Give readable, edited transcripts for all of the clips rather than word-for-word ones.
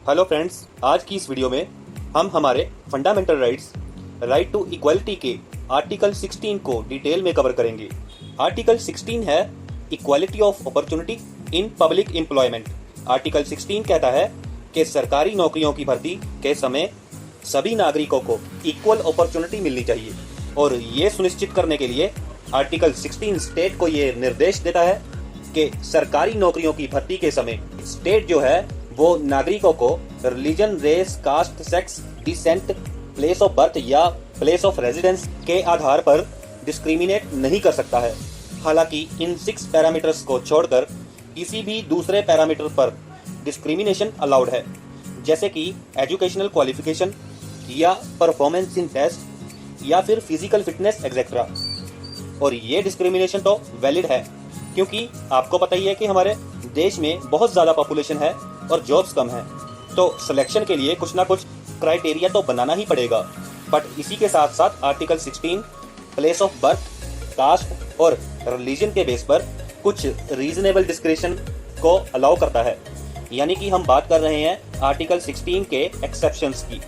Hello friends, आज की इस वीडियो में हम हमारे fundamental rights right to equality के आर्टिकल 16 को डिटेल में कवर करेंगे। आर्टिकल 16 है equality of opportunity in public employment. Article 16 कहता है कि सरकारी नौकरियों की भर्ती के समय सभी नागरिकों को इक्वल अपॉर्चुनिटी मिलनी चाहिए और ये सुनिश्चित करने के लिए आर्टिकल 16 स्टेट को ये निर्देश देता है कि सरकारी नौकरियों की भर्ती के समय स्टेट जो है वो नागरिकों को religion, race, caste, sex, descent, place of birth या प्लेस ऑफ रेजिडेंस के आधार पर डिस्क्रिमिनेट नहीं कर सकता है। हालांकि इन 6 पैरामीटर्स को छोड़कर किसी भी दूसरे पैरामीटर पर डिस्क्रिमिनेशन अलाउड है, जैसे कि एजुकेशनल क्वालिफिकेशन या परफॉर्मेंस इन टेस्ट या फिर फिजिकल फिटनेस एक्सेट्रा। और ये डिस्क्रिमिनेशन तो वैलिड है क्योंकि आपको पता ही है कि हमारे देश में बहुत ज़्यादा पॉपुलेशन है और जॉब्स कम हैं, तो सिलेक्शन के लिए कुछ ना कुछ क्राइटेरिया तो बनाना ही पड़ेगा। बट इसी के साथ साथ article 16 place of birth, caste और रिलीजन के बेस पर कुछ रीजनेबल डिस्क्रिशन को अलाउ करता है। यानी कि हम बात कर रहे हैं आर्टिकल 16 के एक्सेप्शंस की।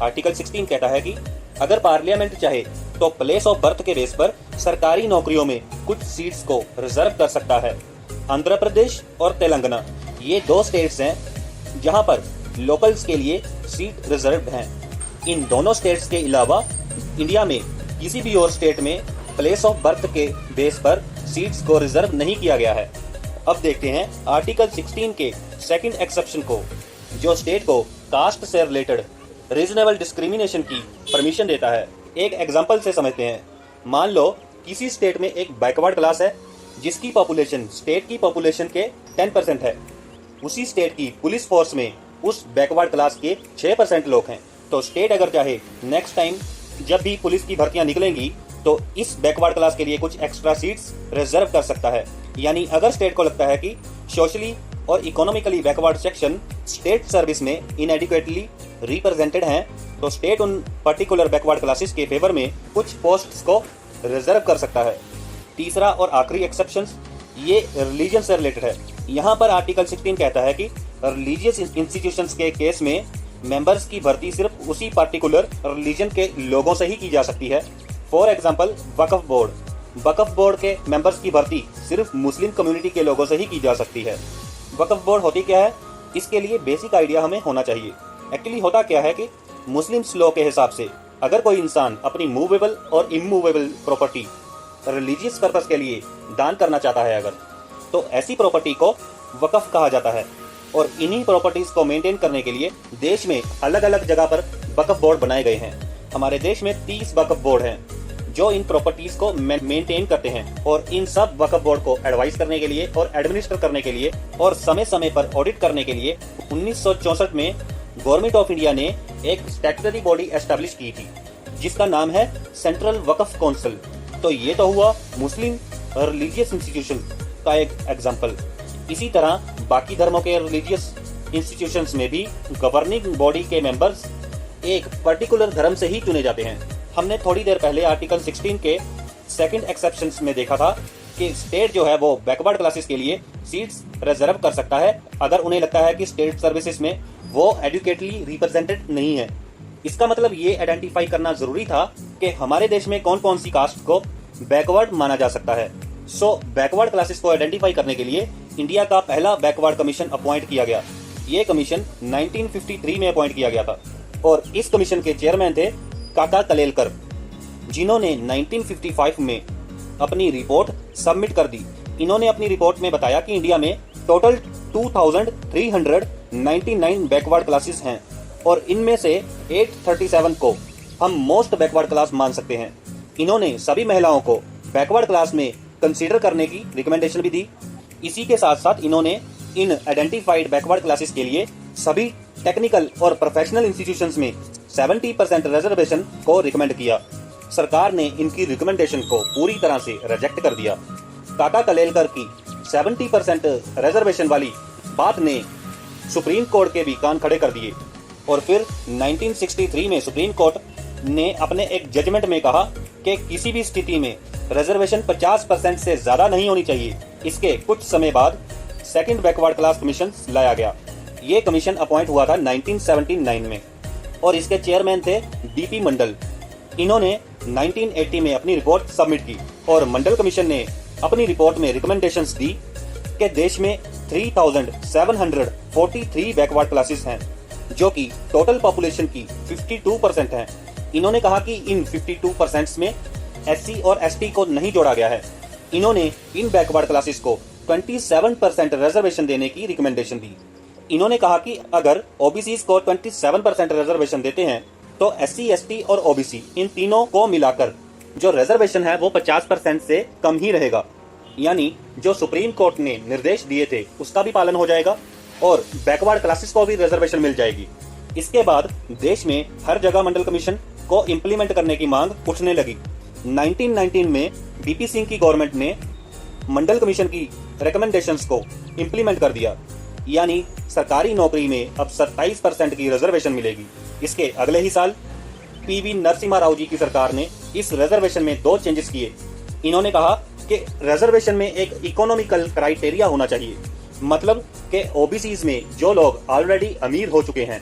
आर्टिकल 16 कहता है कि अगर पार्लियामेंट चाहे तो प्लेस ऑफ बर्थ के बेस पर सरकारी नौकरियों में कुछ सीट्स को रिजर्व कर सकता है। आंध्र प्रदेश और तेलंगाना ये 2 स्टेट्स हैं जहां पर लोकल्स के लिए सीट रिजर्व हैं। इन दोनों स्टेट्स के अलावा इंडिया में किसी भी और स्टेट में प्लेस ऑफ बर्थ के बेस पर सीट्स को रिजर्व नहीं किया गया है। अब देखते हैं आर्टिकल 16 के सेकंड एक्सेप्शन को, जो स्टेट को कास्ट से रिलेटेड रीजनेबल डिस्क्रिमिनेशन की परमिशन देता है। एक एग्जांपल से समझते हैं। मान लो किसी स्टेट में एक बैकवर्ड क्लास है जिसकी पॉपुलेशन स्टेट की पॉपुलेशन के 10% है। उसी स्टेट की पुलिस फोर्स में उस बैकवर्ड क्लास के 6% लोग हैं। तो स्टेट अगर चाहे नेक्स्ट टाइम जब भी पुलिस की भर्तियां निकलेंगी तो इस बैकवर्ड क्लास के लिए कुछ एक्स्ट्रा सीट्स रिजर्व कर सकता है। यानी अगर स्टेट को लगता है कि सोशली और economically backward section state service में इनएडिक्वेटली रिप्रेजेंटेड हैं, तो स्टेट उन पर्टिकुलर बैकवर्ड क्लासेस के फेवर में कुछ पोस्ट्स को रिजर्व कर सकता है। तीसरा और आखिरी एक्सेप्शंस ये रिलीजन से रिलेटेड है। यहाँ पर आर्टिकल 16 कहता है कि रिलीजियस इंस्टीट्यूशंस के केस में मेंबर्स की भर्ती सिर्फ उसी पर्टिकुलर रिलीजन के लोगों से ही की जा सकती है। फॉर एग्जांपल वक्फ बोर्ड के मेंबर्स की भर्ती सिर्फ मुस्लिम कम्युनिटी के लोगों से ही की जा सकती है। वक्फ बोर्ड होती क्या है, इसके लिए बेसिक आइडिया हमें होना चाहिए। एक्चुअली होता क्या है कि मुस्लिम लॉ के हिसाब से अगर कोई इंसान अपनी मूवेबल और इमूवेबल प्रॉपर्टी रिलीजियस पर्पस के लिए दान करना चाहता है अगर, तो ऐसी प्रॉपर्टी को वक्फ कहा जाता है। और इन्हीं प्रॉपर्टीज को मेंटेन करने के लिए देश में अलग अलग जगह पर वक्फ बोर्ड बनाए गए हैं। हमारे देश में 30 वक्फ बोर्ड हैं जो इन प्रॉपर्टीज को मेंटेन करते हैं। और इन सब वक्फ बोर्ड को एडवाइस करने के लिए और एडमिनिस्टर करने के लिए और समय समय पर ऑडिट करने के लिए 1964 में गवर्नमेंट ऑफ इंडिया ने एक स्टैट्यूटरी बॉडी एस्टैब्लिश की थी जिसका नाम है सेंट्रल वक्फ काउंसिल। तो ये तो हुआ मुस्लिम रिलीजियस इंस्टीट्यूशन का एक एग्जांपल। इसी तरह बाकी धर्मों के रिलीजियस इंस्टीट्यूशंस में भी गवर्निंग बॉडी के मेंबर्स एक पर्टिकुलर धर्म से ही चुने जाते हैं। हमने थोड़ी देर पहले आर्टिकल 16 के सेकंड एक्सेप्शंस में देखा था कि स्टेट जो है वो बैकवर्ड क्लासेस के लिए सीट्स रिजर्व कर सकता है अगर उन्हें लगता है कि स्टेट सर्विसेज में वो एडुकेटली रिप्रेजेंटेड नहीं है। इसका मतलब ये आइडेंटिफाई करना जरूरी था कि हमारे देश में कौन कौन सी कास्ट को बैकवर्ड माना जा सकता है। बैकवर्ड क्लासेस को आइडेंटिफाई करने के लिए इंडिया का पहला बैकवर्ड कमीशन अपॉइंट किया गया। ये कमीशन 1953 में अपॉइंट किया गया था और इस कमीशन के चेयरमैन थे काका कलेलकर, जिन्होंने 1955 में अपनी रिपोर्ट सबमिट कर दी। इन्होंने अपनी रिपोर्ट में बताया कि इंडिया में टोटल 2399 बैकवर्ड क्लासेस हैं और इनमें से 837 को हम मोस्ट बैकवर्ड क्लास मान सकते हैं। इन्होंने सभी महिलाओं को बैकवर्ड क्लास में कंसीडर करने की रिकमेंडेशन भी दी। इसी के साथ साथ इन्होंने इन आइडेंटिफाइड बैकवर्ड क्लासेस के लिए सभी टेक्निकल और प्रोफेशनल इंस्टीट्यूशंस में 70% रिजर्वेशन को रिकमेंड किया। सरकार ने इनकी रिकमेंडेशन को पूरी तरह से रिजेक्ट कर दिया। काका कलेलकर की 70% रिजर्वेशन वाली बात ने सुप्रीम कोर्ट के भी कान खड़े कर दिए और फिर 1963 में सुप्रीम कोर्ट ने अपने एक जजमेंट में कहा कि किसी भी स्थिति में रिजर्वेशन 50% से ज्यादा नहीं होनी चाहिए। इसके कुछ समय बाद सेकंड बैकवर्ड क्लास कमीशन लाया गया ये कमीशन अपॉइंट हुआ था 1979 में और इसके चेयरमैन थे डीपी मंडल। इन्होंने 1980 में अपनी रिपोर्ट सबमिट की और मंडल कमीशन ने अपनी रिपोर्ट में रिकमेंडेशंस दी कि देश में 3743 बैकवर्ड क्लासेस हैं जो कि टोटल पॉपुलेशन की 52% हैं। इन्होंने कहा कि इन 52% में एससी और एसटी को नहीं जोड़ा गया है। इन्होंने इन बैकवर्ड क्लासेस को 27% रिजर्वेशन देने की रिकमेंडेशन दी। इन्होंने कहा कि अगर ओबीसी को 27% रिजर्वेशन देते हैं तो एससी, एसटी और ओबीसी इन तीनों को मिलाकर जो रिजर्वेशन है वो 50% से कम ही रहेगा। यानी जो सुप्रीम कोर्ट ने निर्देश दिए थे उसका भी पालन हो जाएगा और बैकवर्ड क्लासेस को भी रिजर्वेशन मिल जाएगी। इसके बाद देश में हर जगह मंडल कमीशन को इम्प्लीमेंट करने की मांग उठने लगी। 1919 में बीपी सिंह की गवर्नमेंट ने मंडल कमीशन की रिकमेंडेशंस को इम्प्लीमेंट कर दिया। यानी सरकारी नौकरी में अब 27% की रिजर्वेशन मिलेगी। इसके अगले ही साल पीवी नरसिम्हा राव जी की सरकार ने इस रिजर्वेशन में 2 चेंजेस किए। इन्होंने कहा कि रिजर्वेशन में एक इकोनॉमिकल क्राइटेरिया होना चाहिए, मतलब कि ओबीसीज में जो लोग ऑलरेडी अमीर हो चुके हैं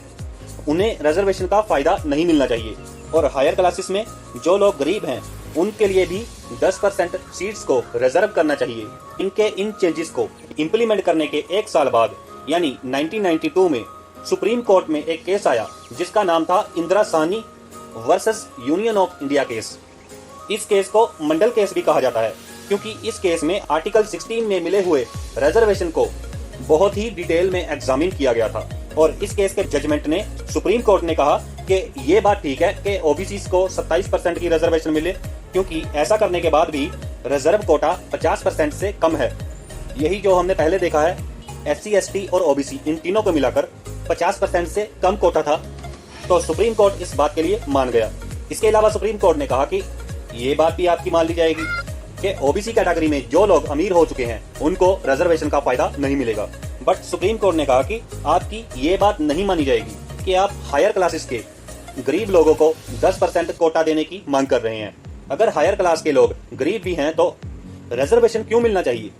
उन्हें रिजर्वेशन का फायदा नहीं मिलना चाहिए और हायर क्लासेस में जो लोग गरीब हैं उनके लिए भी 10% सीट्स को रिजर्व करना चाहिए। इनके इन चेंजेस को इम्प्लीमेंट करने के 1 साल बाद यानी 1992 में सुप्रीम कोर्ट में एक केस आया जिसका नाम था Indira Sahni versus union of India case. इस केस को मंडल केस भी कहा जाता है क्योंकि इस केस में आर्टिकल 16 में मिले हुए रिजर्वेशन को बहुत ही डिटेल में एग्जामिन किया गया था और इस केस के जजमेंट ने सुप्रीम कोर्ट ने कहा कि ये बात ठीक है कि ओबीसी को 27% की रिजर्वेशन मिले, क्योंकि ऐसा करने के बाद भी रिजर्व कोटा 50% से कम है। यही जो हमने पहले देखा है, एससी, एसटी और ओबीसी इन तीनों को मिलाकर 50% से कम कोटा था, तो सुप्रीम कोर्ट इस बात के लिए मान गया। इसके अलावा सुप्रीम कोर्ट ने कहा कि ये बात भी आपकी मान ली जाएगी कि ओबीसी कैटेगरी में जो लोग अमीर हो चुके हैं उनको रिजर्वेशन का फायदा नहीं मिलेगा। बट सुप्रीम कोर्ट ने कहा कि आपकी ये बात नहीं मानी जाएगी कि आप हायर क्लासेस के गरीब लोगों को 10% कोटा देने की मांग कर रहे हैं। अगर हायर क्लास के लोग गरीब भी हैं तो रिजर्वेशन क्यों मिलना चाहिए?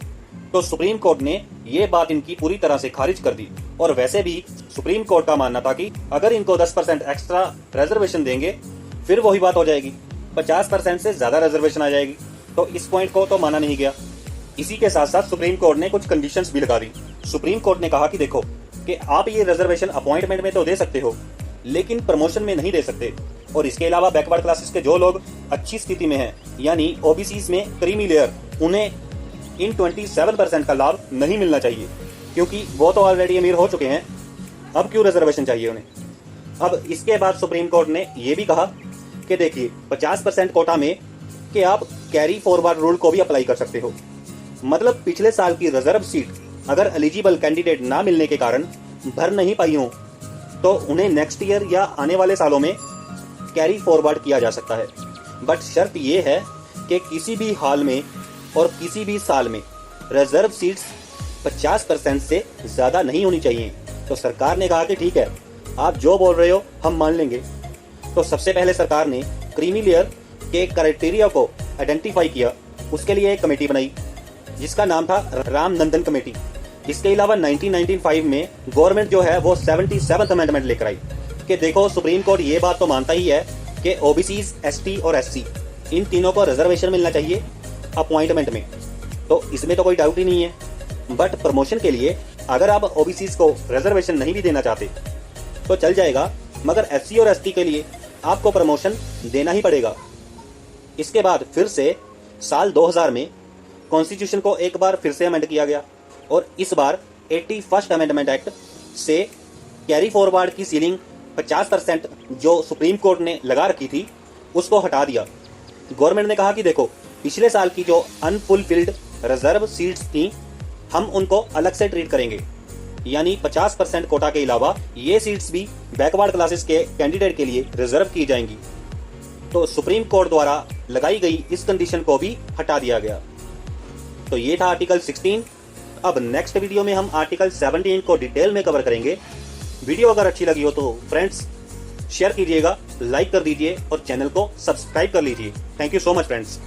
तो सुप्रीम कोर्ट ने ये बात इनकी पूरी तरह से खारिज कर दी। और वैसे भी सुप्रीम कोर्ट का मानना था कि अगर इनको 10% एक्स्ट्रा रिजर्वेशन देंगे फिर वही बात हो जाएगी, 50% से ज्यादा रिजर्वेशन आ जाएगी। तो इस पॉइंट को तो माना नहीं गया। इसी के साथ साथ सुप्रीम कोर्ट ने कुछ कंडीशंस भी लगा दी। सुप्रीम कोर्ट ने कहा कि देखो कि आप ये रिजर्वेशन अपॉइंटमेंट में तो दे सकते हो लेकिन प्रमोशन में नहीं दे सकते, और इसके अलावा बैकवर्ड क्लासेस के जो लोग अच्छी स्थिति में हैं यानी ओबीसी में क्रीमी लेयर, उन्हें इन 27% का लाभ नहीं मिलना चाहिए क्योंकि वो तो ऑलरेडी अमीर हो चुके हैं, अब क्यों रिजर्वेशन चाहिए उन्हें। अब इसके बाद सुप्रीम कोर्ट ने यह भी कहा कि देखिए 50% कोटा में कि आप कैरी फॉरवर्ड रूल को भी अप्लाई कर सकते हो, मतलब पिछले साल की रिजर्व सीट अगर एलिजिबल कैंडिडेट ना मिलने के कारण भर नहीं पाई हो तो उन्हें नेक्स्ट ईयर या आने वाले सालों में कैरी फॉरवर्ड किया जा सकता है। बट शर्त यह है कि किसी भी हाल में और किसी भी साल में रिजर्व सीट्स 50% से ज्यादा नहीं होनी चाहिए। तो सरकार ने कहा कि ठीक है, आप जो बोल रहे हो हम मान लेंगे। तो सबसे पहले सरकार ने क्रीमी लेयर के क्राइटेरिया को आइडेंटिफाई किया, उसके लिए एक कमेटी बनाई जिसका नाम था रामनंदन कमेटी। इसके अलावा 1995 में गवर्नमेंट जो है वो 77th अमेंडमेंट लेकर आई कि देखो सुप्रीम कोर्ट ये बात तो मानता ही है कि ओबीसी, एसटी और एससी इन तीनों को रिजर्वेशन मिलना चाहिए अपॉइंटमेंट में, तो इसमें तो कोई डाउट ही नहीं है। बट प्रमोशन के लिए अगर आप ओबीसी को रिजर्वेशन नहीं भी देना चाहते तो चल जाएगा, मगर एससी और एसटी के लिए आपको प्रमोशन देना ही पड़ेगा। इसके बाद फिर से साल 2000 में कॉन्स्टिट्यूशन को एक बार फिर से अमेंड किया गया और इस बार 81st अमेंडमेंट एक्ट से कैरी फॉरवर्ड की सीलिंग 50% जो सुप्रीम कोर्ट ने लगा रखी थी उसको हटा दिया। गवर्नमेंट ने कहा कि देखो पिछले साल की जो अनफुलफिल्ड रिजर्व सीट्स थी हम उनको अलग से ट्रीट करेंगे, यानी 50% कोटा के अलावा ये सीट्स भी बैकवर्ड क्लासेस के कैंडिडेट के लिए रिजर्व की जाएंगी। तो सुप्रीम कोर्ट द्वारा लगाई गई इस कंडीशन को भी हटा दिया गया। तो ये था आर्टिकल 16। अब नेक्स्ट वीडियो में हम आर्टिकल 17 को डिटेल में कवर करेंगे। वीडियो अगर अच्छी लगी हो तो फ्रेंड्स शेयर कीजिएगा, लाइक कर दीजिए और चैनल को सब्सक्राइब कर लीजिए। Thank you so much friends.